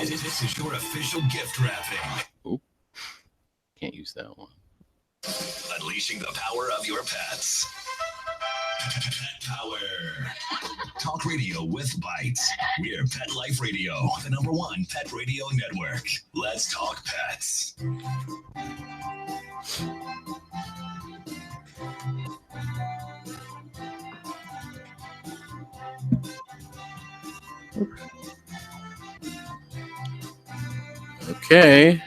This is your official gift wrapping. Oop. Can't use that one. Unleashing the power of your pets. Pet Power. Talk radio with bites. We're Pet Life Radio, the #1 pet radio network. Let's talk pets. Okay.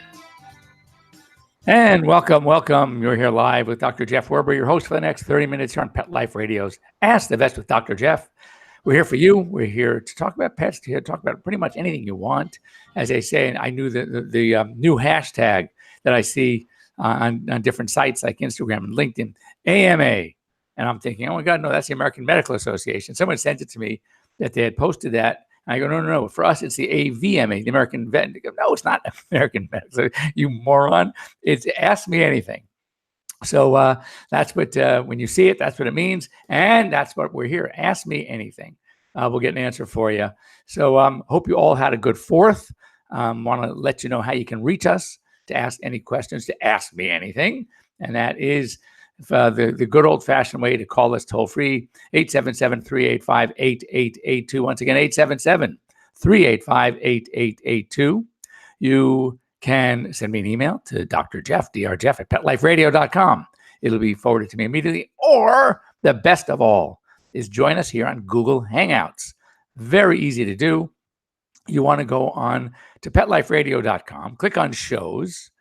And welcome. You're here live with Dr. Jeff Werber, your host for the next 30 minutes here on Pet Life Radio's Ask the Vets with Dr. Jeff. We're here for you. We're here to talk about pets, to talk about pretty much anything you want. As they say, and I knew the new hashtag that I see on different sites like Instagram and LinkedIn, AMA. And I'm thinking, oh my God, no, that's the American Medical Association. Someone sent it to me that they had posted that. And I go, no. For us, it's the AVMA, the American Vet. And they go, no, it's not American Medical. You moron. It's Ask Me Anything. So that's what, when you see it, that's what it means. And that's what we're here. Ask me anything. We'll get an answer for you. So hope you all had a good 4th. Want to let you know how you can reach us to ask any questions, to ask me anything. And that is the good old-fashioned way to call us toll-free, 877-385-8882. Once again, 877-385-8882. You can send me an email to Dr. Jeff, drjeff at PetLifeRadio.com. It'll be forwarded to me immediately. Or the best of all is join us here on Google Hangouts. Very easy to do. You want to go on to PetLifeRadio.com, click on shows,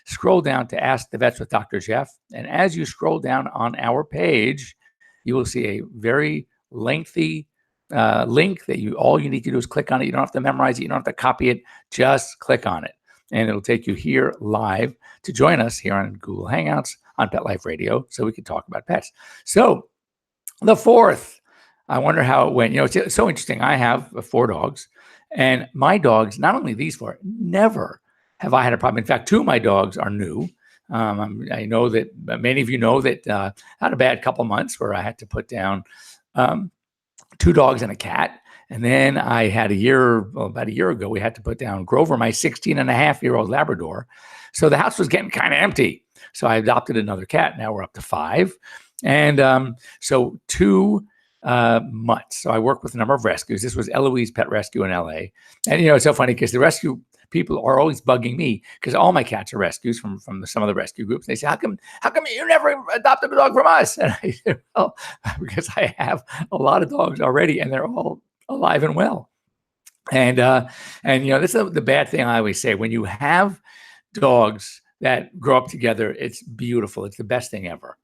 scroll down to Ask the Vets with Dr. Jeff. And as you scroll down on our page, you will see a very lengthy link that all you need to do is click on it. You don't have to memorize it. You don't have to copy it. Just click on it. And it'll take you here live to join us here on Google Hangouts on Pet Life Radio so we can talk about pets. So the 4th, I wonder how it went. You know, it's so interesting. I have 4 dogs. And my dogs, not only these 4, never have I had a problem. In fact, 2 of my dogs are new. I know that many of you know that I had a bad couple months where I had to put down 2 dogs and a cat. And then I had about a year ago, we had to put down Grover, my 16-and-a-half-year-old Labrador. So the house was getting kind of empty. So I adopted another cat. Now we're up to 5. And so 2 months. So I work with a number of rescues. This was Eloise Pet Rescue in LA. And, you know, it's so funny because the rescue people are always bugging me because all my cats are rescues from some of the rescue groups. They say, how come you never adopted a dog from us? And I said, well, because I have a lot of dogs already and they're all alive and well. And you know, this is the bad thing I always say. When you have dogs that grow up together, it's beautiful. It's the best thing ever.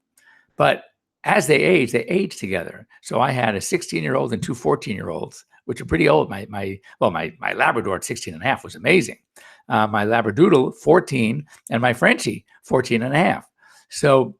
But as they age together. So I had a 16-year-old and 2 14-year-olds, which are pretty old. My Labrador at 16 and a half was amazing. My Labradoodle, 14, and my Frenchie, 14 and a half. So,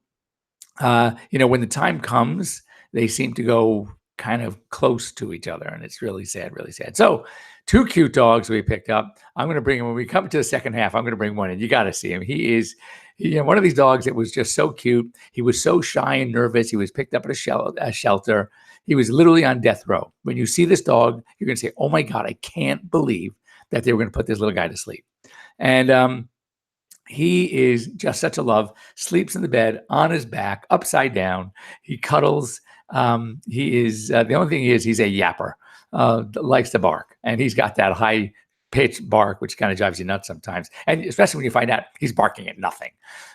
you know, when the time comes, they seem to go kind of close to each other. And it's really sad, really sad. So 2 cute dogs we picked up. I'm going to bring him when we come to the second half. I'm going to bring one in. You got to see him. He is one of these dogs that was just so cute. He was so shy and nervous. He was picked up at a shelter. He was literally on death row. When you see this dog, you're going to say, oh my God, I can't believe that they were going to put this little guy to sleep. And he is just such a love, sleeps in the bed, on his back, upside down. He cuddles. He is, the only thing is he's a yapper, likes to bark. And he's got that high pitch bark, which kind of drives you nuts sometimes. And especially when you find out he's barking at nothing.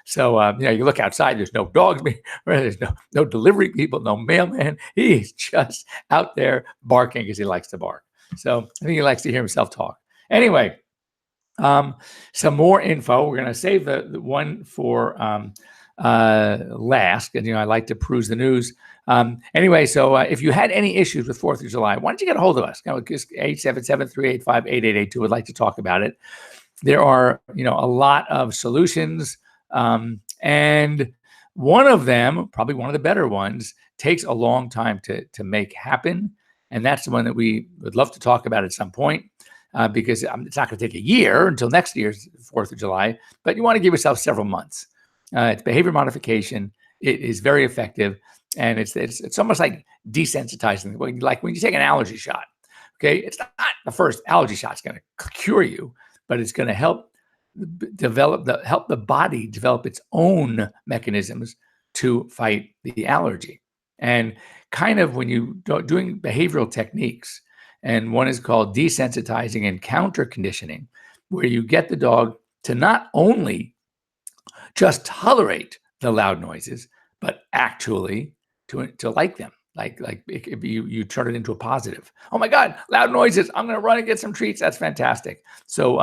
So, you know, you look outside, there's no dogs, there's no delivery people, no mailman. He's just out there barking because he likes to bark. So I think he likes to hear himself talk. Anyway, some more info. We're going to save the one for last. And, you know, I like to peruse the news. Anyway, so if you had any issues with 4th of July, why don't you get a hold of us? 877-385-8882. Would like to talk about it. There are, you know, a lot of solutions. And one of them, probably one of the better ones, takes a long time to make happen. And that's the one that we would love to talk about at some point. Because it's not going to take a year until next year's 4th of July, but you want to give yourself several months. It's behavior modification. It is very effective. And it's almost like desensitizing, like when you take an allergy shot. Okay, it's not the first allergy shot's going to cure you, but it's going to help help the body develop its own mechanisms to fight the allergy. And kind of when you doing behavioral techniques, and one is called desensitizing and counter conditioning, where you get the dog to not only just tolerate the loud noises, but actually to like them. Like if you turn it into a positive. Oh my God, loud noises! I'm going to run and get some treats. That's fantastic. So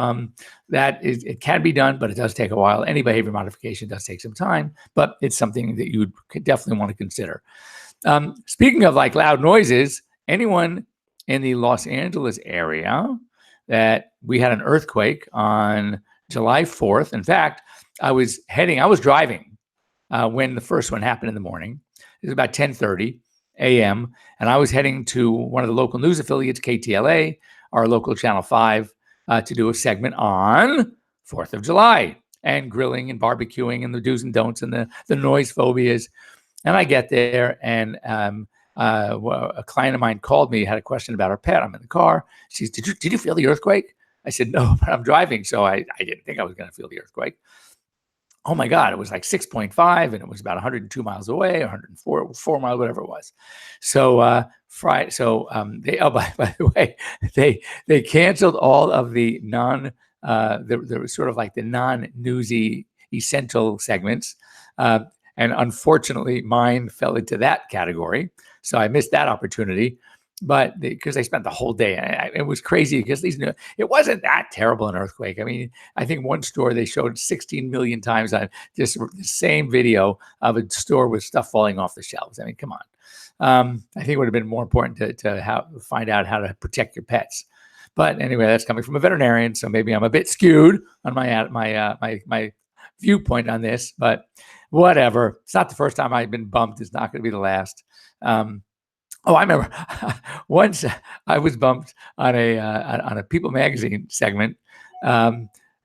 it can be done, but it does take a while. Any behavior modification does take some time, but it's something that you would definitely want to consider. Speaking of like loud noises, anyone in the Los Angeles area, that we had an earthquake on July 4th. In fact, I was driving when the first one happened in the morning. It was about 10:30 a.m. And I was heading to one of the local news affiliates, KTLA, our local Channel 5, to do a segment on 4th of July and grilling and barbecuing and the do's and don'ts and the noise phobias. And I get there, and a client of mine called me, had a question about her pet. I'm in the car. She said, did you feel the earthquake? I said, no, but I'm driving, so I didn't think I was going to feel the earthquake. Oh my God, it was like 6.5, and it was about 102 miles away, 4 miles, whatever it was. So Friday, they, oh, by the way, they canceled all of the there was sort of like the non-newsy essential segments. And unfortunately, mine fell into that category. So I missed that opportunity. But because I spent the whole day, it was crazy because it wasn't that terrible an earthquake. I mean, I think one store they showed 16 million times on just the same video of a store with stuff falling off the shelves. I mean, come on. I think it would have been more important to find out how to protect your pets. But anyway, that's coming from a veterinarian, so maybe I'm a bit skewed on my viewpoint on this. But whatever. It's not the first time I've been bumped. It's not going to be the last. I remember once I was bumped on a People magazine segment.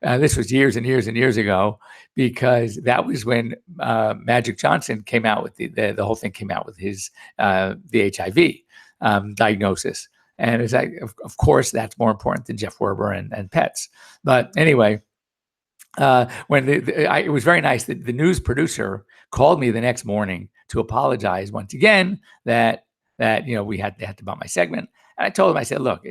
This was years and years and years ago, because that was when Magic Johnson came out with the whole thing came out with his the HIV diagnosis, and it's like, of course, that's more important than Jeff Werber and pets. But anyway, when it was very nice that the news producer called me the next morning to apologize once again that we had to bump my segment. And I told him, I said, look,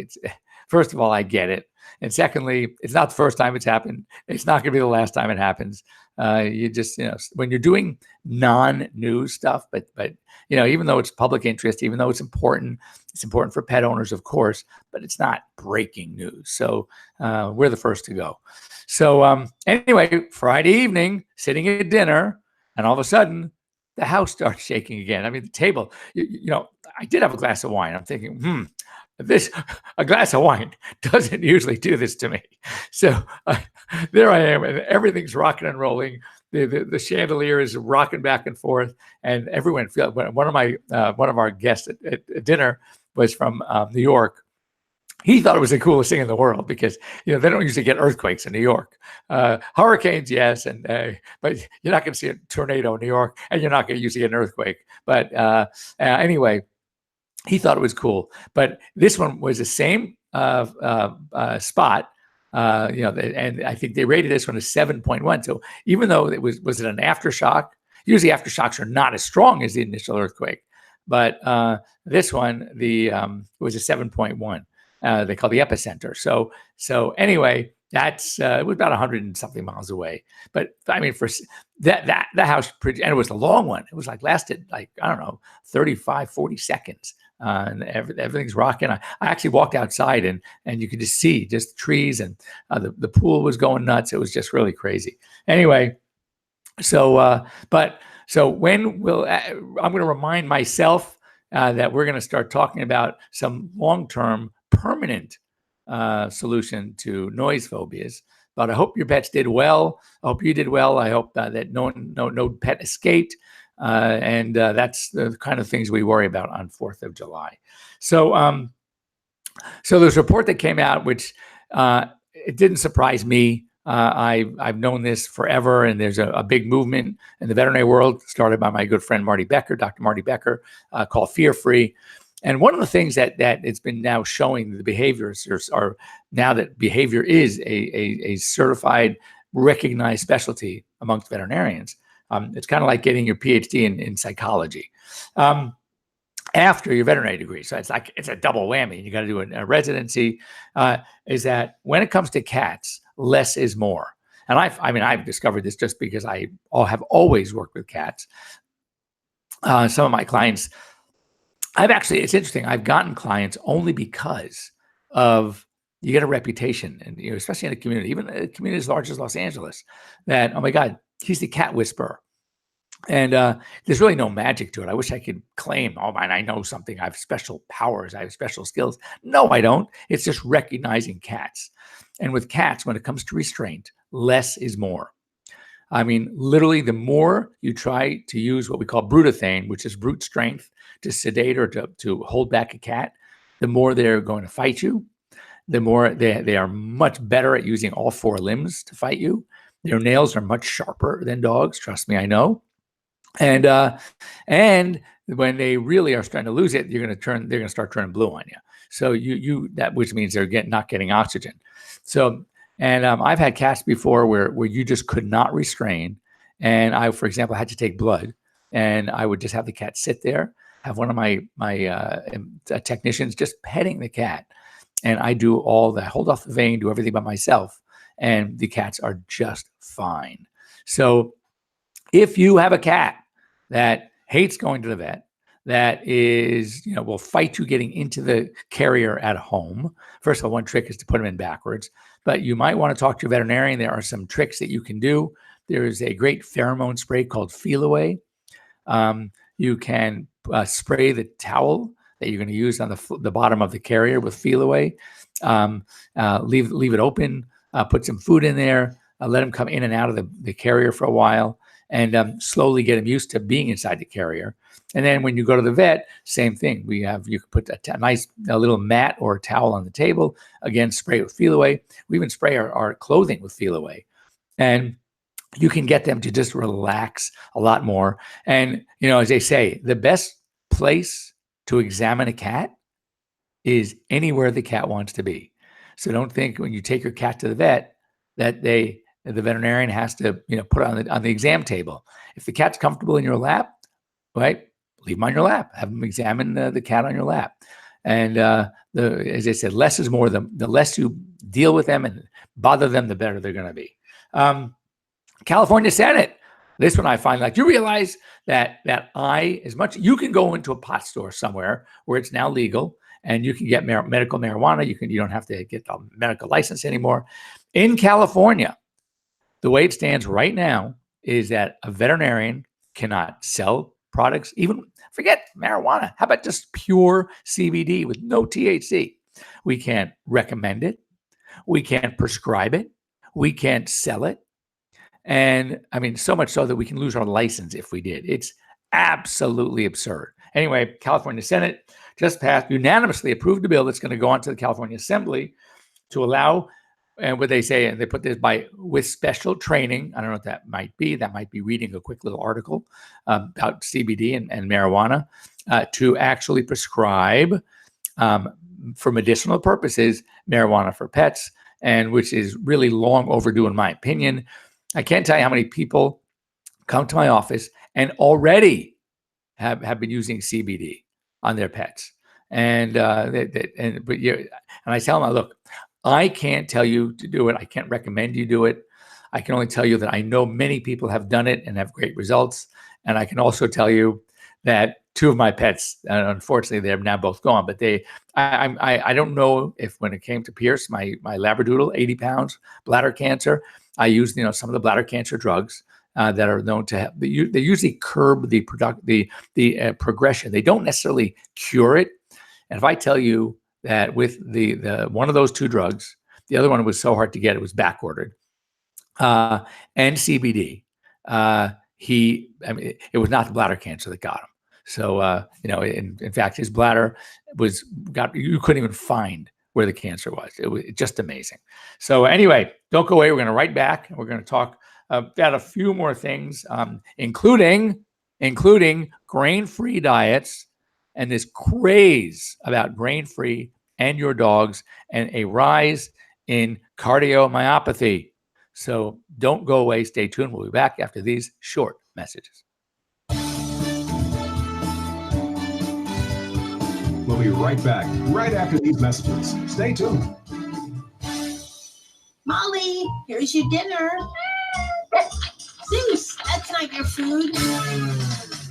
first of all, I get it. And secondly, it's not the first time it's happened. It's not going to be the last time it happens. You just, when you're doing non-news stuff, but even though it's public interest, even though it's important for pet owners, of course, but it's not breaking news. So we're the first to go. So anyway, Friday evening, sitting at dinner, and all of a sudden, the house starts shaking again. I mean, the table, I did have a glass of wine. I'm thinking, a glass of wine doesn't usually do this to me. So there I am, and everything's rocking and rolling. The chandelier is rocking back and forth, and everyone felt. One of our guests at dinner was from New York. He thought it was the coolest thing in the world because they don't usually get earthquakes in New York. Hurricanes, yes, but you're not going to see a tornado in New York, and you're not going to usually get an earthquake. But anyway, he thought it was cool. But this one was the same spot, and I think they rated this one a 7.1. So even though it was it an aftershock? Usually aftershocks are not as strong as the initial earthquake, but this one was a 7.1. They call the epicenter. So anyway, that's it was about 100 and something miles away. But I mean, for that house, and it was a long one. It was lasted 35, 40 seconds. And everything's rocking. I actually walked outside and you could just see just trees, and the pool was going nuts. It was just really crazy. Anyway, so when will I'm going to remind myself that we're going to start talking about some long-term permanent solution to noise phobias. But I hope your pets did well. I hope you did well. I hope that no pet escaped. And that's the kind of things we worry about on 4th of July. So there's a report that came out, which it didn't surprise me. I've known this forever, and there's a big movement in the veterinary world started by my good friend Marty Becker, Dr. Marty Becker, called Fear Free. And one of the things that it's been now showing the behaviors are now that behavior is a certified, recognized specialty amongst veterinarians. It's kind of like getting your PhD in psychology after your veterinary degree. So it's a double whammy. You got to do a residency. Is that when it comes to cats, less is more. And I've discovered this just because I have always worked with cats. Some of my clients, it's interesting. I've gotten clients only because of you get a reputation, and especially in a community, even a community as large as Los Angeles, that, oh my God, he's the cat whisperer. And there's really no magic to it. I wish I could claim, oh man, I know something. I have special powers. I have special skills. No, I don't. It's just recognizing cats. And with cats, when it comes to restraint, less is more. I mean, literally, the more you try to use what we call brutathane, which is brute strength, to sedate or to hold back a cat, the more they're going to fight you. The more they are much better at using all four limbs to fight you. Their nails are much sharper than dogs. Trust me, I know. And when they really are starting to lose it, they're going to start turning blue on you. So which means they're not getting oxygen. So, and I've had cats before where you just could not restrain. And I, for example, had to take blood, and I would just have the cat sit there, have one of my technicians just petting the cat. And I do all that, hold off the vein, do everything by myself. And the cats are just fine. So if you have a cat that hates going to the vet, that is, will fight you getting into the carrier at home. First of all, one trick is to put them in backwards, but you might want to talk to your veterinarian. There are some tricks that you can do. There is a great pheromone spray called Feel Away. You can spray the towel that you're going to use on the bottom of the carrier with Feel Away. Leave it open, put some food in there, let them come in and out of the carrier for a while, and slowly get them used to being inside the carrier. And then when you go to the vet, same thing. You can put a little mat or a towel on the table. Again, spray it with Feel Away. We even spray our clothing with Feel Away. And you can get them to just relax a lot more. And, as they say, the best place to examine a cat is anywhere the cat wants to be. So don't think when you take your cat to the vet that the veterinarian has to, put it on the exam table. If the cat's comfortable in your lap, right, leave them on your lap. Have them examine the cat on your lap. And as I said, less is more. The less you deal with them and bother them, the better they're going to be. California Senate. This one I find, like, you realize that as much you can go into a pot store somewhere where it's now legal and you can get medical marijuana. You don't have to get a medical license anymore. In California, the way it stands right now is that a veterinarian cannot sell products, even forget marijuana. How about just pure CBD with no THC? We can't recommend it. We can't prescribe it. We can't sell it. And I mean, so much so that we can lose our license if we did. It's absolutely absurd. Anyway, California Senate just unanimously approved a bill that's going to go on to the California Assembly to allow, and what they say, and they put this with special training. I don't know what that might be. That might be reading a quick little article about CBD and marijuana to actually prescribe for medicinal purposes marijuana for pets, and which is really long overdue in my opinion. I can't tell you how many people come to my office and already have been using CBD on their pets. And I tell them, look, I can't tell you to do it. I can't recommend you do it. I can only tell you that I know many people have done it and have great results. And I can also tell you that two of my pets, unfortunately, they're now both gone. But I don't know if when it came to Pierce, my Labradoodle, 80 pounds, bladder cancer, I used some of the bladder cancer drugs that are known to have. They usually curb the progression. They don't necessarily cure it. And if I tell you that with the one of those two drugs, the other one was so hard to get, it was back ordered, and CBD, it was not the bladder cancer that got him. So in fact, his bladder you couldn't even find where the cancer was. It was just amazing. So anyway, don't go away. We're going to write back and we're going to talk about a few more things, including grain-free diets and this craze about grain-free and your dogs, and a rise in cardiomyopathy. So don't go away. Stay tuned. We'll be back after these short messages. We'll be right back, right after these messages. Stay tuned. Molly, here's your dinner. Zeus, that's not your food.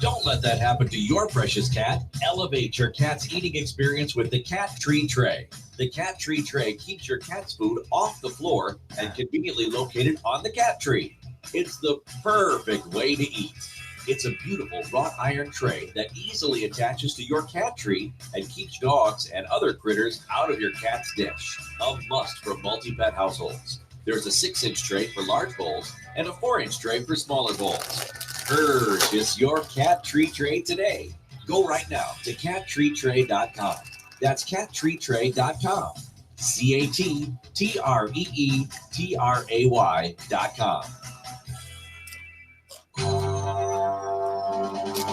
Don't let that happen to your precious cat. Elevate your cat's eating experience with the Cat Tree Tray. The Cat Tree Tray keeps your cat's food off the floor and conveniently located on the cat tree. It's the perfect way to eat. It's a beautiful wrought iron tray that easily attaches to your cat tree and keeps dogs and other critters out of your cat's dish. A must for multi-pet households. There's a 6-inch tray for large bowls and a 4-inch tray for smaller bowls. Purchase your Cat Tree Tray today. Go right now to cattreetray.com. That's cattreetray.com. CATTREETRAY.com.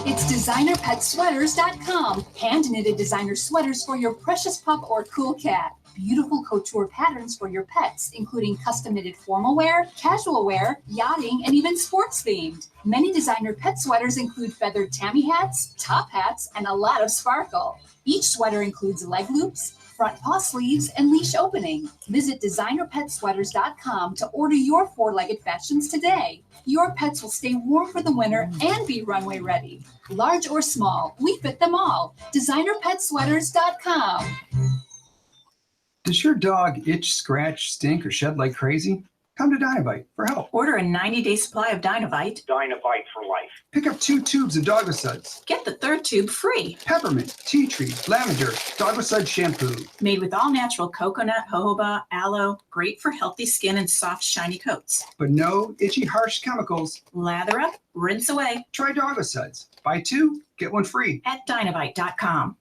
It's designerpetsweaters.com. Hand-knitted designer sweaters for your precious pup or cool cat. Beautiful couture patterns for your pets, including custom-knitted formal wear, casual wear, yachting, and even sports-themed. Many designer pet sweaters include feathered tammy hats, top hats, and a lot of sparkle. Each sweater includes leg loops, front paw sleeves, and leash opening. Visit designerpetsweaters.com to order your 4-legged fashions today. Your pets will stay warm for the winter and be runway ready. Large or small, we fit them all. Designerpetsweaters.com. Does your dog itch, scratch, stink, or shed like crazy? Come to Dynovite for help. Order a 90-day supply of Dynovite. Dynovite for life. Pick up 2 tubes of Dogasuds. Get the 3rd tube free. Peppermint, tea tree, lavender, Dogasuds shampoo. Made with all-natural coconut, jojoba, aloe. Great for healthy skin and soft, shiny coats. But no itchy, harsh chemicals. Lather up, rinse away. Try Dogasuds. Buy 2, get 1 free. At Dynovite.com.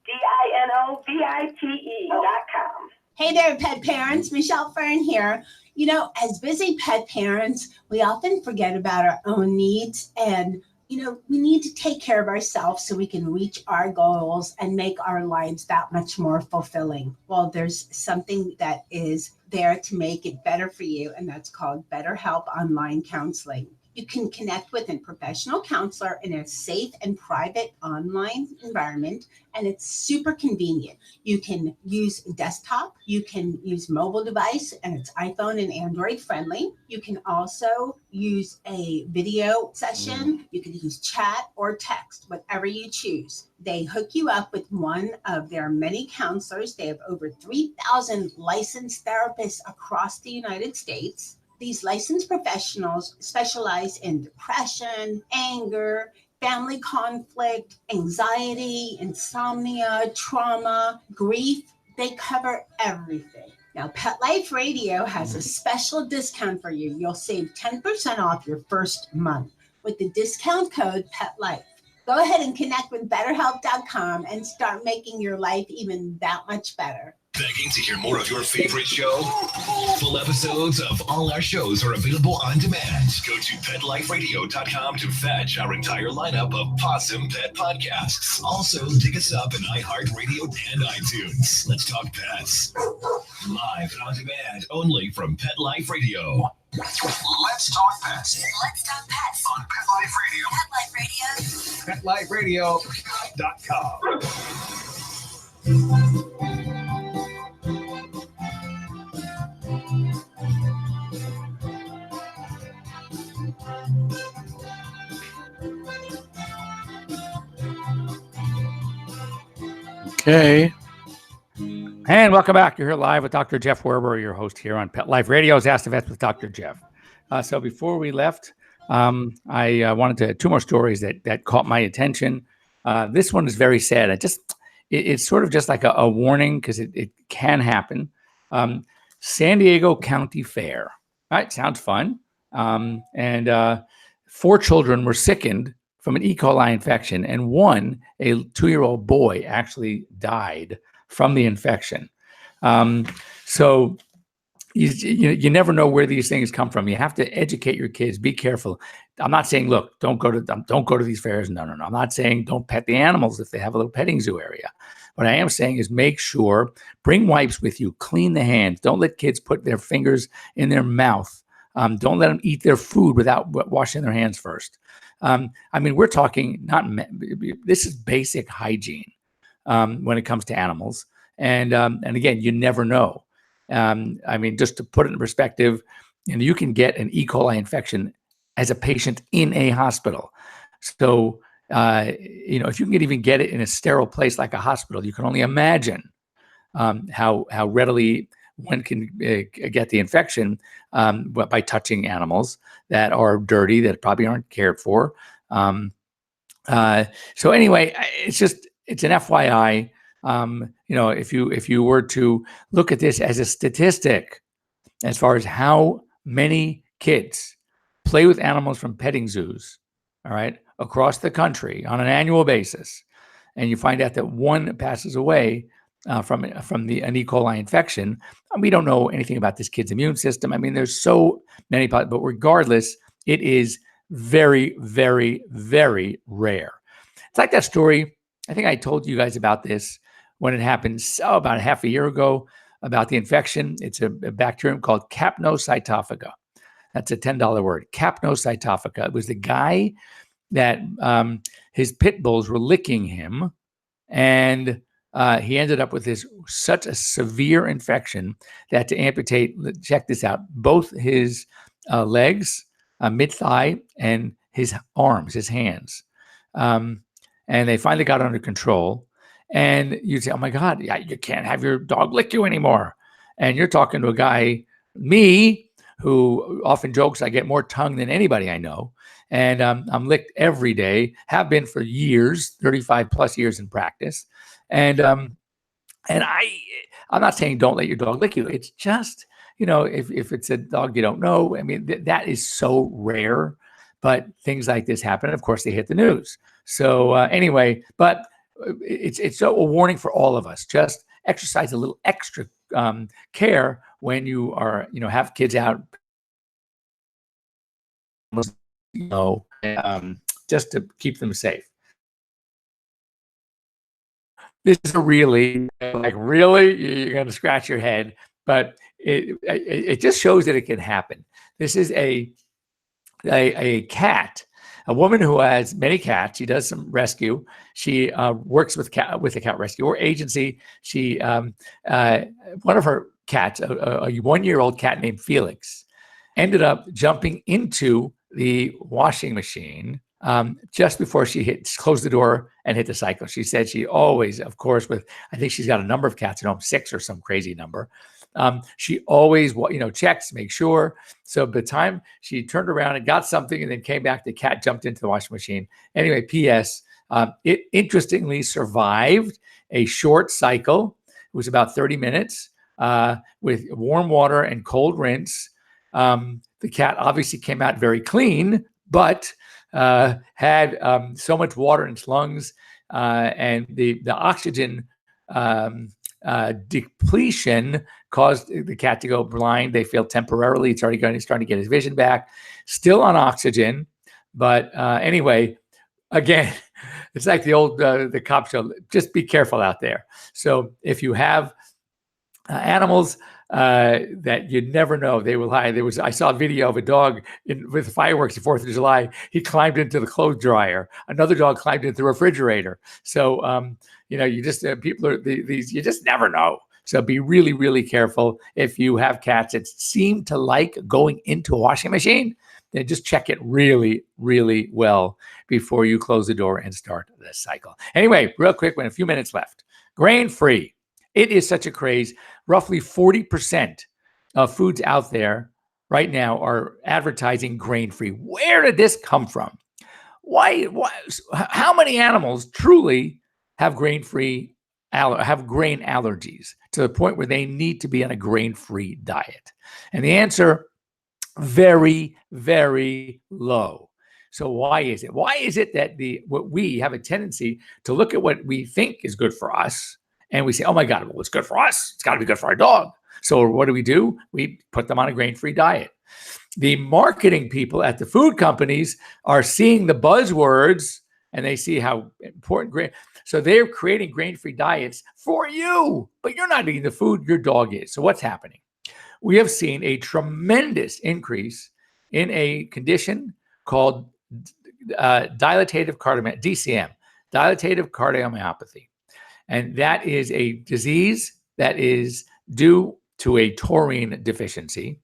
DINOVITE.com. Hey there, pet parents. Michelle Fern here. You know, as busy pet parents, we often forget about our own needs, and, you know, we need to take care of ourselves so we can reach our goals and make our lives that much more fulfilling. Well, there's something that is there to make it better for you, and that's called BetterHelp Online Counseling. You can connect with a professional counselor in a safe and private online environment, and it's super convenient. You can use desktop, you can use mobile device, and it's iPhone and Android friendly. You can also use a video session. You can use chat or text, whatever you choose. They hook you up with one of their many counselors. They have over 3,000 licensed therapists across the United States. These licensed professionals specialize in depression, anger, family conflict, anxiety, insomnia, trauma, grief. They cover everything. Now, Pet Life Radio has a special discount for you. You'll save 10% off your first month with the discount code PETLIFE. Go ahead and connect with BetterHelp.com and start making your life even that much better. Begging to hear more of your favorite show? Full episodes of all our shows are available on demand. Go to PetLifeRadio.com to fetch our entire lineup of Possum Pet podcasts. Also, dig us up in iHeartRadio and iTunes. Let's talk pets. Live and on demand only from Pet Life Radio. Let's talk pets. Let's talk pets On Pet Life Radio. PetLife Radio. PetLifeRadio.com. Okay. And welcome back. You're here live with Dr. Jeff Werber, your host here on Pet Life Radio's Ask the Vets with Dr. Jeff. So before we left, I wanted to 2 more stories that caught my attention. This one is very sad. It's sort of just like a warning because it can happen. San Diego County Fair. All right, sounds fun. And 4 children were sickened from an E. coli infection, and one, a 2-year-old boy, actually died from the infection. So you never know where these things come from. You have to educate your kids. Be careful. I'm not saying, look, don't go to these fairs. No. I'm not saying don't pet the animals if they have a little petting zoo area. What I am saying is make sure, bring wipes with you, clean the hands. Don't let kids put their fingers in their mouth. Don't let them eat their food without washing their hands first. We're talking this is basic hygiene when it comes to animals. And again, you never know. Just to put it in perspective, you can get an E. coli infection as a patient in a hospital. So, if you can even get it in a sterile place like a hospital, you can only imagine how readily one can get the infection by touching animals that are dirty, that probably aren't cared for. So anyway, it's an FYI. If you were to look at this as a statistic, as far as how many kids play with animals from petting zoos, all right, across the country on an annual basis, and you find out that one passes away from an E. coli infection, we don't know anything about this kid's immune system. There's so many, but regardless, it is very, very, very rare. It's like that story. I think I told you guys about this when it happened about half a year ago about the infection. It's a bacterium called Capnocytophaga. That's a $10 word. Capnocytophaga. It was the guy that his pit bulls were licking him, and he ended up with such a severe infection that to amputate, check this out, both his legs, mid-thigh, and his arms, his hands. And they finally got under control. And you'd say, oh my God, you can't have your dog lick you anymore. And you're talking to a guy, me, who often jokes I get more tongue than anybody I know. And I'm licked every day, have been for years, 35 plus years in practice. And I'm not saying don't let your dog lick you. It's just, if it's a dog you don't know, that is so rare. But things like this happen. And of course, they hit the news. So anyway, but it's a warning for all of us. Just exercise a little extra care when you are, have kids out, just to keep them safe. This is really, you're going to scratch your head, but it just shows that it can happen. This is a cat. A woman who has many cats. She does some rescue. She works with the cat rescue agency. She one of her cats, a 1-year-old cat named Felix, ended up jumping into the washing machine just before she closed the door and hit the cycle. She said she always, of course, I think she's got a number of cats at home, 6 or some crazy number. She always, checks, make sure. So by the time she turned around and got something and then came back, the cat jumped into the washing machine. Anyway, P.S. It interestingly survived a short cycle. It was about 30 minutes with warm water and cold rinse. The cat obviously came out very clean, but had so much water in its lungs and the oxygen depletion caused the cat to go blind. They feel temporarily. It's starting to get his vision back. Still on oxygen, but anyway, again, it's like the old the cop show. Just be careful out there. So if you have animals that you never know, they will hide. I saw a video of a dog with fireworks the 4th of July. He climbed into the clothes dryer. Another dog climbed into the refrigerator. So you just people are these. You just never know. So be really, really careful. If you have cats that seem to like going into a washing machine, then just check it really, really well before you close the door and start the cycle. Anyway, real quick, we have a few minutes left. Grain-free. It is such a craze. Roughly 40% of foods out there right now are advertising grain-free. Where did this come from? Why? How many animals truly have grain-free, have grain allergies to the point where they need to be on a grain-free diet? And the answer, very, very low. So why is it? Why is it that we have a tendency to look at what we think is good for us, and we say, oh my God, well, it's good for us. It's got to be good for our dog. So what do? We put them on a grain-free diet. The marketing people at the food companies are seeing the buzzwords and they see how important grain. So they're creating grain-free diets for you, but you're not eating the food your dog is. So what's happening? We have seen a tremendous increase in a condition called dilatative cardiomyopathy, DCM, dilatative cardiomyopathy. And that is a disease that is due to a taurine deficiency.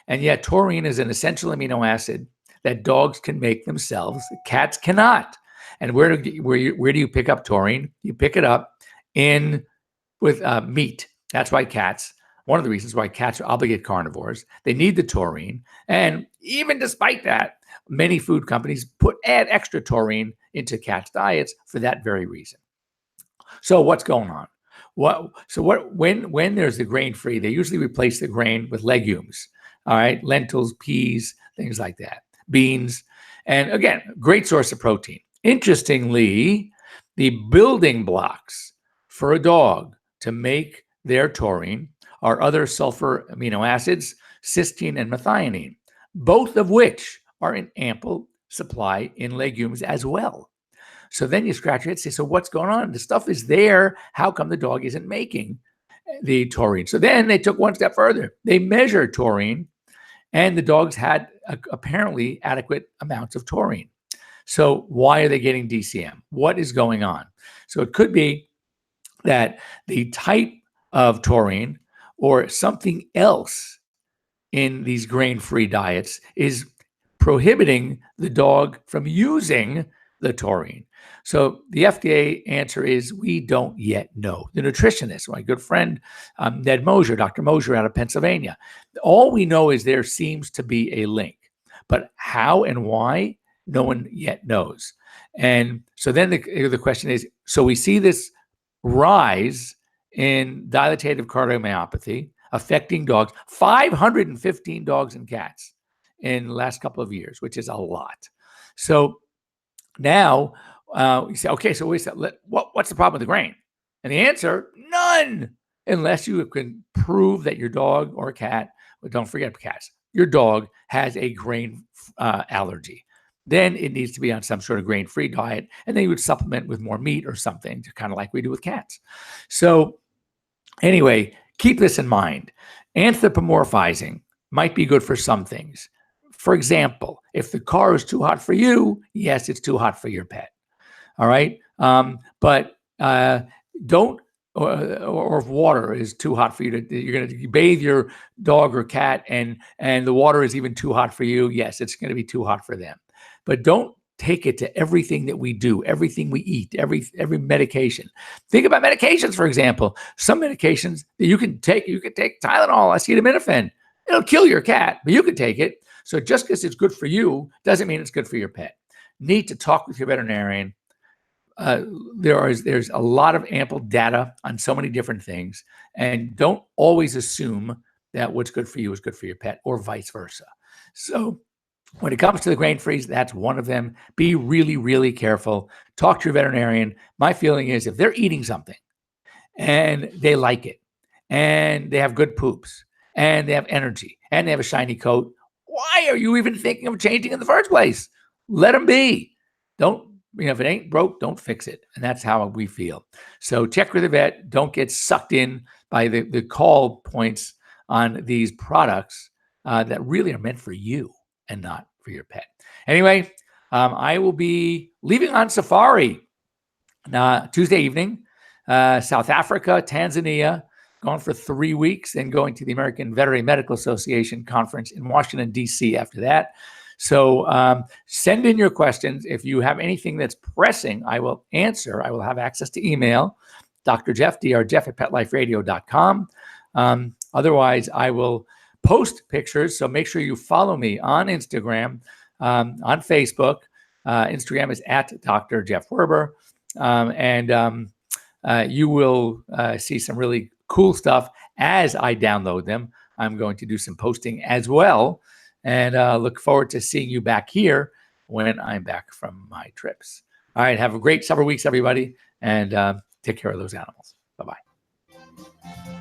And yet taurine is an essential amino acid that dogs can make themselves. Cats cannot. And where do you pick up taurine? You pick it up with meat. That's why cats, one of the reasons why cats are obligate carnivores, they need the taurine. And even despite that, many food companies add extra taurine into cats' diets for that very reason. So what's going on? When there's the grain-free, they usually replace the grain with legumes. All right, lentils, peas, things like that, beans, and again, great source of protein. Interestingly, the building blocks for a dog to make their taurine are other sulfur amino acids, cysteine and methionine, both of which are in ample supply in legumes as well. So then you scratch your head and say, so what's going on? The stuff is there. How come the dog isn't making the taurine? So then they took one step further. They measured taurine, and the dogs had apparently adequate amounts of taurine. So why are they getting DCM? What is going on? So it could be that the type of taurine or something else in these grain-free diets is prohibiting the dog from using the taurine. So the FDA answer is we don't yet know. The nutritionist, my good friend, Ned Mosier, Dr. Mosier out of Pennsylvania, all we know is there seems to be a link, but how and why, no one yet knows. And so then the question is, so we see this rise in dilatative cardiomyopathy affecting dogs, 515 dogs and cats in the last couple of years, which is a lot. So now you say, okay, so what's the problem with the grain? And the answer, none, unless you can prove that your dog or cat, but don't forget cats, your dog has a grain allergy. Then it needs to be on some sort of grain-free diet, and then you would supplement with more meat or something, kind of like we do with cats. So anyway, keep this in mind. Anthropomorphizing might be good for some things. For example, if the car is too hot for you, yes, it's too hot for your pet. All right. But don't, or if water is too hot for you, you're going to bathe your dog or cat and the water is even too hot for you. Yes, it's going to be too hot for them. But don't take it to everything that we do, everything we eat, every medication. Think about medications, for example. Some medications that you can take Tylenol, acetaminophen. It'll kill your cat, but you can take it. So just because it's good for you doesn't mean it's good for your pet. Need to talk with your veterinarian. There's a lot of ample data on so many different things, and don't always assume that what's good for you is good for your pet or vice versa. So when it comes to the grain freeze, that's one of them. Be really, really careful. Talk to your veterinarian. My feeling is if they're eating something and they like it and they have good poops and they have energy and they have a shiny coat, why are you even thinking of changing in the first place? Let them be. If it ain't broke, don't fix it. And that's how we feel. So check with the vet. Don't get sucked in by the call points on these products that really are meant for you and not for your pet. Anyway, I will be leaving on safari Tuesday evening, South Africa, Tanzania, gone for 3 weeks, and going to the American Veterinary Medical Association conference in Washington, D.C. after that. So send in your questions. If you have anything that's pressing, I will answer. I will have access to email, Dr. Jeff, drjeff at petliferadio.com. Otherwise, I will post pictures. So make sure you follow me on Instagram, on Facebook. Instagram is at Dr. Jeff Werber. You will see some really cool stuff as I download them. I'm going to do some posting as well. And look forward to seeing you back here when I'm back from my trips. All right. Have a great several weeks, everybody. And take care of those animals. Bye-bye.